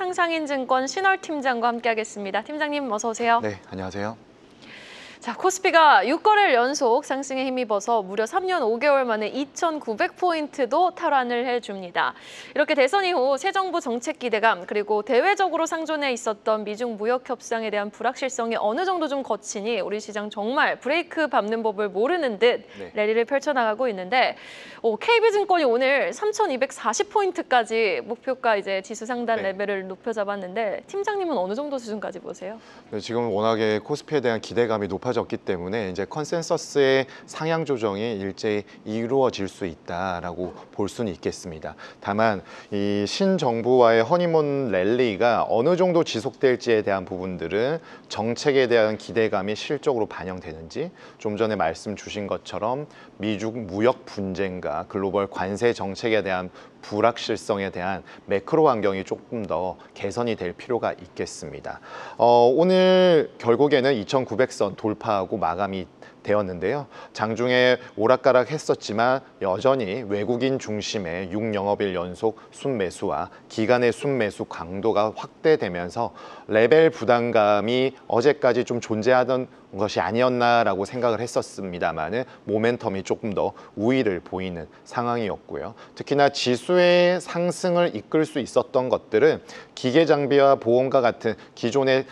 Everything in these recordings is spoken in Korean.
창상인증권 신월 팀장과 함께하겠습니다. 팀장님 어서 오세요. 네, 안녕하세요. 자, 코스피가 6거래일 연속 상승에 힘입어서 무려 3년 5개월 만에 2,900포인트도 탈환을 해줍니다. 이렇게 대선 이후 새 정부 정책 기대감 그리고 대외적으로 상존해 있었던 미중 무역 협상에 대한 불확실성이 어느 정도 좀 거치니 우리 시장 정말 브레이크 밟는 법을 모르는 듯 랠리를 펼쳐나가고 있는데 KB증권이 오늘 3,240포인트까지 목표가 이제 지수 상단 레벨을 높여 잡았는데 팀장님은 어느 정도 수준까지 보세요? 네, 지금 워낙에 코스피에 대한 기대감이 높아졌기 때문에 이제 컨센서스의 상향 조정이 일제히 이루어질 수 있다라고 볼 수는 있겠습니다. 다만 이 신정부와의 허니문 랠리가 어느 정도 지속될지에 대한 부분들은 정책에 대한 기대감이 실적으로 반영되는지, 좀 전에 말씀 주신 것처럼 미중 무역 분쟁과 글로벌 관세 정책에 대한 불확실성에 대한 매크로 환경이 조금 더 개선이 될 필요가 있겠습니다. 오늘 결국에는 2,900선 돌파하고 마감이 되었는데요. 장중에 오락가락 했었지만 여전히 외국인 중심의 6영업일 연속 순매수와 기간의 순매수 강도가 확대되면서 레벨 부담감이 어제까지 좀 존재하던 것이 아니었나라고 생각을 했었습니다만은 모멘텀이 조금 더 우위를 보이는 상황이었고요. 특히나 지수의 상승을 이끌 수 있었던 것들은 기계 장비와 보험과 같은 기존의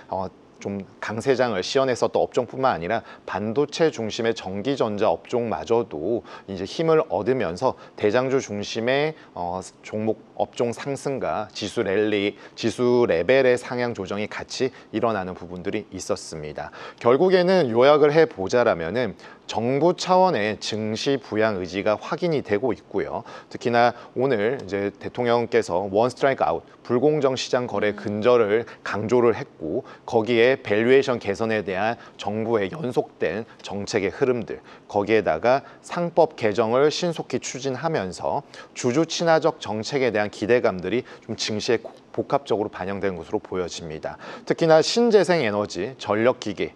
좀 강세장을 시연했었던 업종뿐만 아니라 반도체 중심의 전기전자 업종마저도 이제 힘을 얻으면서 대장주 중심의 종목 업종 상승과 지수 랠리, 지수 레벨의 상향 조정이 같이 일어나는 부분들이 있었습니다. 결국에는 요약을 해보자라면은 정부 차원의 증시 부양 의지가 확인이 되고 있고요. 특히나 오늘 이제 대통령께서 원 스트라이크 아웃, 불공정 시장 거래 근절을 강조를 했고 거기에 밸류에이션 개선에 대한 정부의 연속된 정책의 흐름들, 거기에다가 상법 개정을 신속히 추진하면서 주주 친화적 정책에 대한 기대감들이 좀 증시에 복합적으로 반영된 것으로 보여집니다. 특히나 신재생 에너지, 전력기기,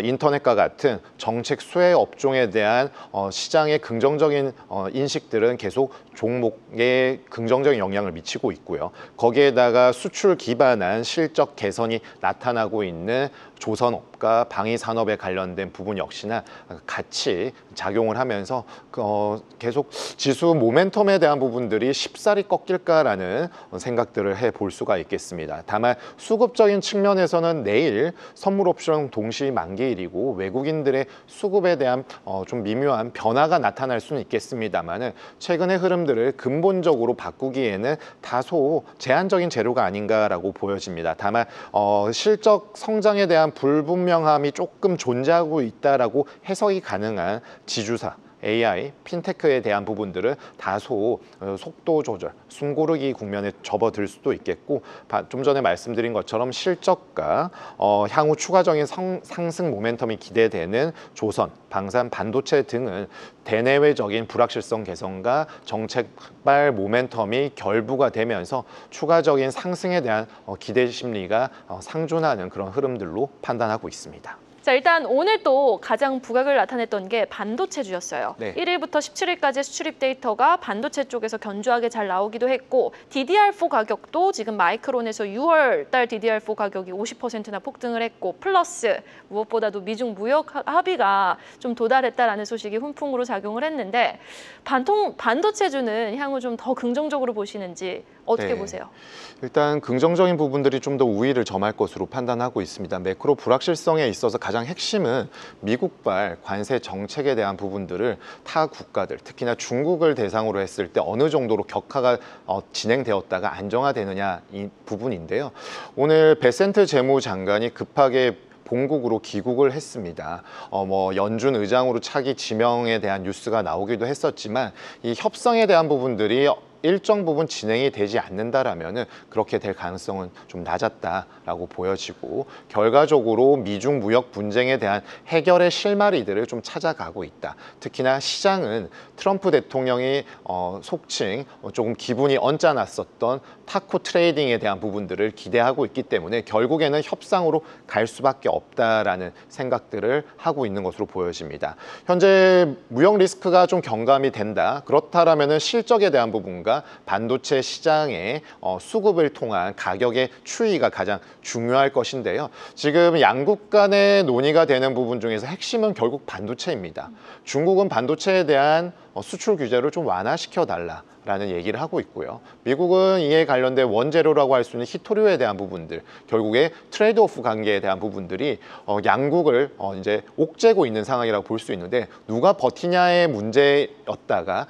인터넷과 같은 정책 수혜 업종에 대한 시장의 긍정적인 인식들은 계속 종목에 긍정적인 영향을 미치고 있고요. 거기에다가 수출 기반한 실적 개선이 나타나고 있는 조선업과 방위산업에 관련된 부분 역시나 같이 작용을 하면서 계속 지수 모멘텀에 대한 부분들이 쉽사리 꺾일까라는 생각들을 해볼 수가 있겠습니다. 다만 수급적인 측면에서는 내일 선물 옵션 동시 만기일이고 외국인들의 수급에 대한 좀 미묘한 변화가 나타날 수는 있겠습니다만은 최근의 흐름들을 근본적으로 바꾸기에는 다소 제한적인 재료가 아닌가라고 보여집니다. 다만 실적 성장에 대한 불분명함이 조금 존재하고 있다라고 해석이 가능한 지주사, AI, 핀테크에 대한 부분들은 다소 속도 조절, 숨고르기 국면에 접어들 수도 있겠고 좀 전에 말씀드린 것처럼 실적과 향후 추가적인 상승 모멘텀이 기대되는 조선, 방산, 반도체 등은 대내외적인 불확실성 개선과 정책발 모멘텀이 결부가 되면서 추가적인 상승에 대한 기대 심리가 상존하는 그런 흐름들로 판단하고 있습니다. 자, 일단 오늘 또 가장 부각을 나타냈던 게 반도체주였어요. 1일부터 17일까지 수출입 데이터가 반도체 쪽에서 견조하게 잘 나오기도 했고 DDR4 가격도 지금 마이크론에서 6월 달 DDR4 가격이 50%나 폭등을 했고 플러스 무엇보다도 미중 무역 합의가 좀 도달했다라는 소식이 훈풍으로 작용을 했는데 반도체주는 향후 좀 더 긍정적으로 보시는지 어떻게 보세요? 일단 긍정적인 부분들이 좀 더 우위를 점할 것으로 판단하고 있습니다. 매크로 불확실성에 있어서 가장 핵심은 미국발 관세 정책에 대한 부분들을 타 국가들, 특히나 중국을 대상으로 했을 때 어느 정도로 격하가 진행되었다가 안정화되느냐 이 부분인데요. 오늘 베센트 재무장관이 급하게 본국으로 귀국을 했습니다. 연준 의장으로 차기 지명에 대한 뉴스가 나오기도 했었지만 이 협상에 대한 부분들이 일정 부분 진행이 되지 않는다라면은 그렇게 될 가능성은 좀 낮았다라고 보여지고 결과적으로 미중 무역 분쟁에 대한 해결의 실마리들을 좀 찾아가고 있다. 특히나 시장은 트럼프 대통령이 속칭 조금 기분이 언짢았었던 타코 트레이딩에 대한 부분들을 기대하고 있기 때문에 결국에는 협상으로 갈 수밖에 없다라는 생각들을 하고 있는 것으로 보여집니다. 현재 무역 리스크가 좀 경감이 된다. 그렇다라면은 실적에 대한 부분과 부분과 반도체 시장의 수급을 통한 가격의 추이가 가장 중요할 것인데요. 지금 양국 간의 논의가 되는 부분 중에서 핵심은 결국 반도체입니다. 중국은 반도체에 대한 수출 규제를 좀 완화시켜 달라라는 얘기를 하고 있고요. 미국은 이에 관련된 원재료라고 할 수 있는 히토류에 대한 부분들, 결국에 트레이드오프 관계에 대한 부분들이 양국을 이제 옥죄고 있는 상황이라고 볼 수 있는데, 누가 버티냐의 문제였다가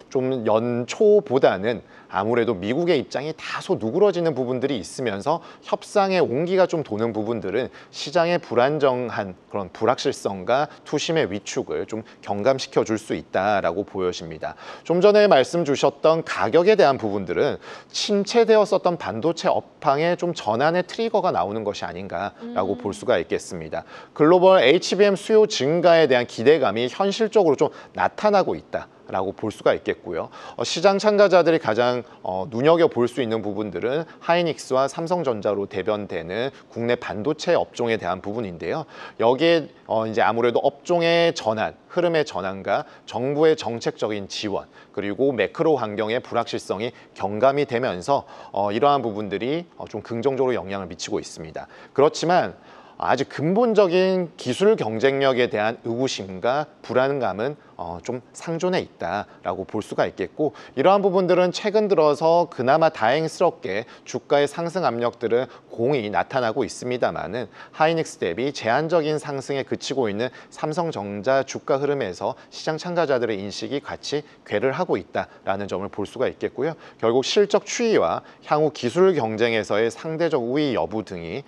좀 연초보다는 아무래도 미국의 입장이 다소 누그러지는 부분들이 있으면서 협상의 온기가 좀 도는 부분들은 시장의 불안정한 그런 불확실성과 투심의 위축을 좀 경감시켜 줄 수 있다라고 보여집니다. 좀 전에 말씀 주셨던 가격에 대한 부분들은 침체되었었던 반도체 업황의 좀 전환의 트리거가 나오는 것이 아닌가라고 볼 수가 있겠습니다. 글로벌 HBM 수요 증가에 대한 기대감이 현실적으로 좀 나타나고 있다 라고 볼 수가 있겠고요. 시장 참가자들이 가장 눈여겨볼 수 있는 부분들은 하이닉스와 삼성전자로 대변되는 국내 반도체 업종에 대한 부분인데요. 여기에 이제 아무래도 업종의 전환, 흐름의 전환과 정부의 정책적인 지원, 그리고 매크로 환경의 불확실성이 경감이 되면서 이러한 부분들이 좀 긍정적으로 영향을 미치고 있습니다. 그렇지만 아주 근본적인 기술 경쟁력에 대한 의구심과 불안감은 좀 상존해 있다라고 볼 수가 있겠고, 이러한 부분들은 최근 들어서 그나마 다행스럽게 주가의 상승 압력들은 공히 나타나고 있습니다만은 하이닉스 대비 제한적인 상승에 그치고 있는 삼성전자 주가 흐름에서 시장 참가자들의 인식이 같이 궤를 하고 있다라는 점을 볼 수가 있겠고요. 결국 실적 추이와 향후 기술 경쟁에서의 상대적 우위 여부 등이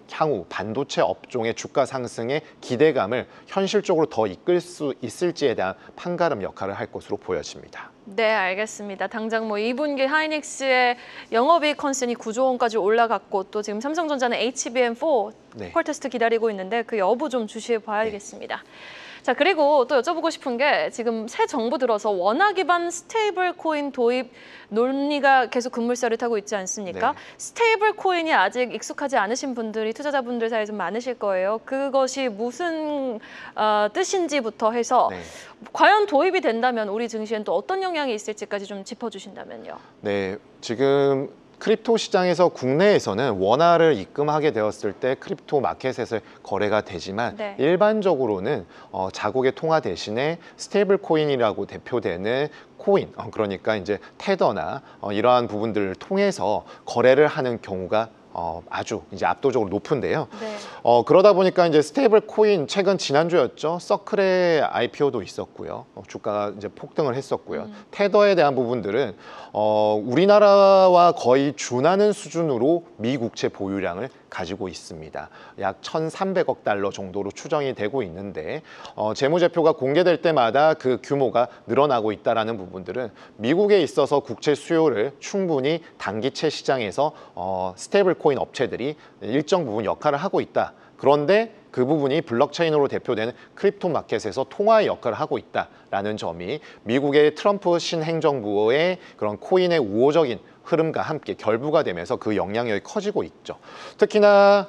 향후 반도체 업종의 주가 상승의 기대감을 현실적으로 더 이끌 수 있을지에 대한 판가름 역할을 할 것으로 보여집니다. 네, 알겠습니다. 당장 뭐 2분기 하이닉스의 영업이익 컨센이 9조 원까지 올라갔고, 또 지금 삼성전자는 HBM4 네. 퀄 테스트 기다리고 있는데 그 여부 좀 주시해 봐야겠습니다. 자, 그리고 또 여쭤보고 싶은 게, 지금 새 정부 들어서 원화 기반 스테이블 코인 도입 논의가 계속 급물살을 타고 있지 않습니까? 네. 스테이블 코인이 아직 익숙하지 않으신 분들이 투자자분들 사이에 좀 많으실 거예요. 그것이 무슨 뜻인지부터 해서 네. 과연 도입이 된다면 우리 증시엔 또 어떤 영향이 있을지까지 좀 짚어주신다면요. 네, 지금 크립토 시장에서 국내에서는 원화를 입금하게 되었을 때 크립토 마켓에서 거래가 되지만, 네. 일반적으로는 자국의 통화 대신에 스테이블 코인이라고 대표되는 코인, 그러니까 이제 테더나 이러한 부분들을 통해서 거래를 하는 경우가 아주 이제 압도적으로 높은데요. 네. 그러다 보니까 이제 스테이블 코인, 최근 지난주였죠. 서클의 IPO도 있었고요. 주가가 이제 폭등을 했었고요. 테더에 대한 부분들은 우리나라와 거의 준하는 수준으로 미국채 보유량을 가지고 있습니다. 약 1,300억 달러 정도로 추정이 되고 있는데, 재무제표가 공개될 때마다 그 규모가 늘어나고 있다는 부분들은 미국에 있어서 국채 수요를 충분히 단기채 시장에서 스테이블 코인 업체들이 일정 부분 역할을 하고 있다. 그런데 그 부분이 블록체인으로 대표되는 크립토 마켓에서 통화의 역할을 하고 있다라는 점이 미국의 트럼프 신행정부의 그런 코인의 우호적인 흐름과 함께 결부가 되면서 그 영향력이 커지고 있죠. 특히나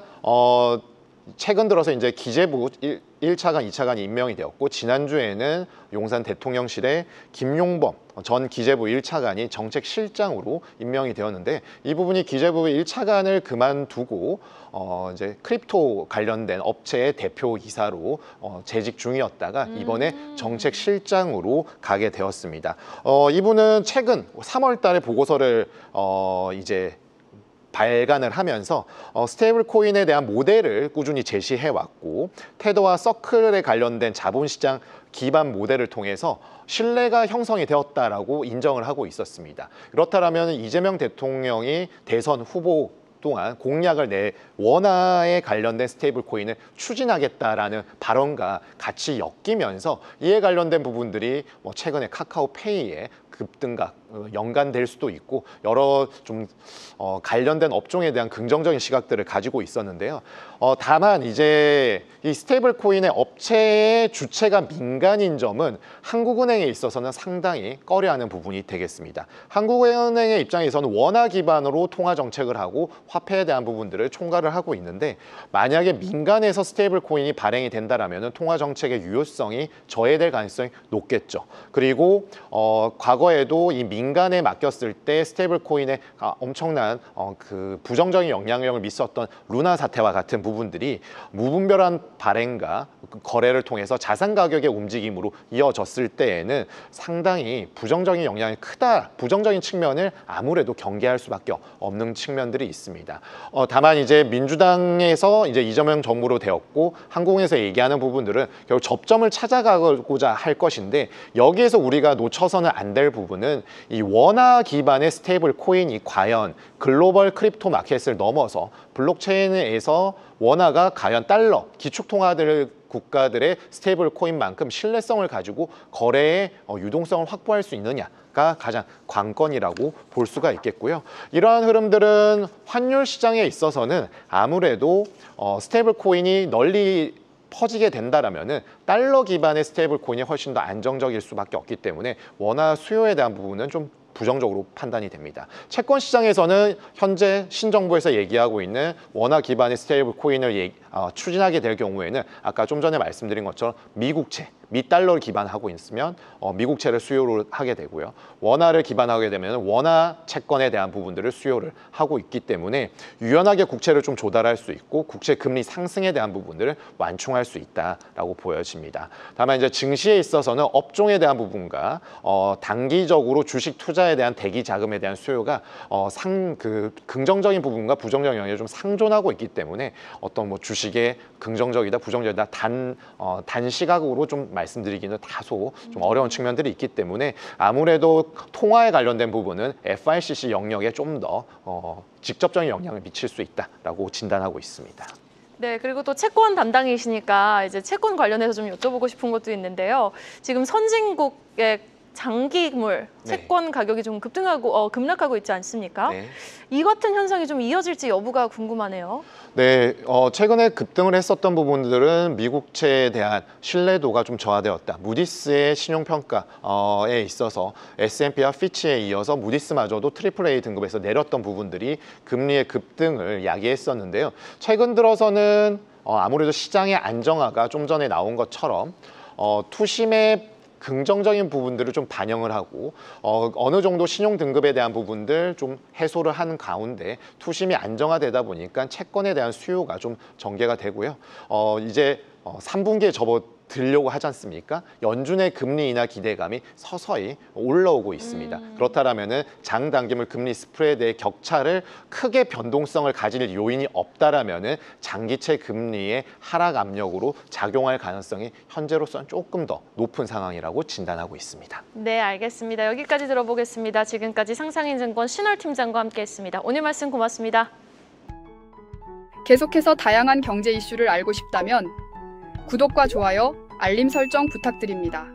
최근 들어서 이제 기재부 1차관, 2차관이 임명이 되었고, 지난주에는 용산 대통령실에 김용범 전 기재부 1차관이 정책실장으로 임명이 되었는데, 이 부분이 기재부 1차관을 그만두고 이제 크립토 관련된 업체의 대표이사로 재직 중이었다가 이번에 정책실장으로 가게 되었습니다. 이분은 최근 3월 달에 보고서를 이제 발간을 하면서 스테이블 코인에 대한 모델을 꾸준히 제시해 왔고, 테더와 서클에 관련된 자본시장 기반 모델을 통해서 신뢰가 형성이 되었다라고 인정을 하고 있었습니다. 그렇다면 이재명 대통령이 대선 후보 동안 공약을 내 원화에 관련된 스테이블 코인을 추진하겠다라는 발언과 같이 엮이면서 이에 관련된 부분들이 최근에 카카오페이에 급등과 연관될 수도 있고, 여러 좀 관련된 업종에 대한 긍정적인 시각들을 가지고 있었는데요. 다만 이제 이 스테이블 코인의 업체의 주체가 민간인 점은 한국은행에 있어서는 상당히 꺼려하는 부분이 되겠습니다. 한국은행의 입장에서는 원화 기반으로 통화 정책을 하고 화폐에 대한 부분들을 총괄을 하고 있는데, 만약에 민간에서 스테이블 코인이 발행이 된다라면 통화 정책의 유효성이 저해될 가능성이 높겠죠. 그리고 과거에도 이 민간에 맡겼을 때 스테이블 코인에 엄청난 그 부정적인 영향력을 미쳤던 루나 사태와 같은 부분들이 무분별한 발행과 거래를 통해서 자산 가격의 움직임으로 이어졌을 때에는 상당히 부정적인 영향이 크다, 부정적인 측면을 아무래도 경계할 수밖에 없는 측면들이 있습니다. 다만 이제 민주당에서 이제 이재명 정부로 되었고 한국에서 얘기하는 부분들은 결국 접점을 찾아가고자 할 것인데, 여기에서 우리가 놓쳐서는 안 될 부분은 이 원화 기반의 스테이블 코인이 과연 글로벌 크립토 마켓을 넘어서 블록체인에서 원화가 과연 달러, 기축통화들 국가들의 스테이블 코인만큼 신뢰성을 가지고 거래의 유동성을 확보할 수 있느냐가 가장 관건이라고 볼 수가 있겠고요. 이러한 흐름들은 환율 시장에 있어서는 아무래도 스테이블 코인이 널리 퍼지게 된다라면은 달러 기반의 스테이블 코인이 훨씬 더 안정적일 수밖에 없기 때문에 원화 수요에 대한 부분은 좀 부정적으로 판단이 됩니다. 채권 시장에서는 현재 신정부에서 얘기하고 있는 원화 기반의 스테이블 코인을 추진하게 될 경우에는 아까 좀 전에 말씀드린 것처럼 미국채, 미달러를 기반하고 있으면 미국채를 수요를 하게 되고요. 원화를 기반하게 되면 원화 채권에 대한 부분들을 수요를 하고 있기 때문에 유연하게 국채를 좀 조달할 수 있고 국채 금리 상승에 대한 부분들을 완충할 수 있다라고 보여집니다. 다만 이제 증시에 있어서는 업종에 대한 부분과 단기적으로 주식 투자에 대한 대기 자금에 대한 수요가 긍정적인 부분과 부정적인 영향이 좀 상존하고 있기 때문에 어떤 뭐 주식의 긍정적이다 부정적이다 단시각으로 좀 말씀드리기는 다소 좀 어려운 측면들이 있기 때문에 아무래도 통화에 관련된 부분은 FICC 영역에 좀 더 직접적인 영향을 미칠 수 있다라고 진단하고 있습니다. 네, 그리고 또 채권 담당이시니까 이제 채권 관련해서 좀 여쭤보고 싶은 것도 있는데요. 지금 선진국의 장기물 채권 가격이 좀 급락하고 있지 않습니까? 네. 이 같은 현상이 좀 이어질지 여부가 궁금하네요. 네, 최근에 급등을 했었던 부분들은 미국채에 대한 신뢰도가 좀 저하되었다. 무디스의 신용평가에 있어서 S&P와 피치에 이어서 무디스마저도 AAA 등급에서 내렸던 부분들이 금리의 급등을 야기했었는데요. 최근 들어서는 아무래도 시장의 안정화가 좀 전에 나온 것처럼 투심의 긍정적인 부분들을 좀 반영을 하고 어느 정도 신용 등급에 대한 부분들 좀 해소를 하는 가운데 투심이 안정화되다 보니까 채권에 대한 수요가 좀 전개가 되고요. 이제 3분기에 접어들려고 하지 않습니까? 연준의 금리 인하 기대감이 서서히 올라오고 있습니다. 그렇다면은 장단기물 금리 스프레드의 격차를 크게 변동성을 가질 요인이 없다라면은 장기채 금리의 하락 압력으로 작용할 가능성이 현재로서는 조금 더 높은 상황이라고 진단하고 있습니다. 네, 알겠습니다. 여기까지 들어보겠습니다. 지금까지 상상인증권 신월 팀장과 함께했습니다. 오늘 말씀 고맙습니다. 계속해서 다양한 경제 이슈를 알고 싶다면 구독과 좋아요, 알림 설정 부탁드립니다.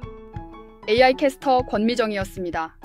AI 캐스터 권미정이었습니다.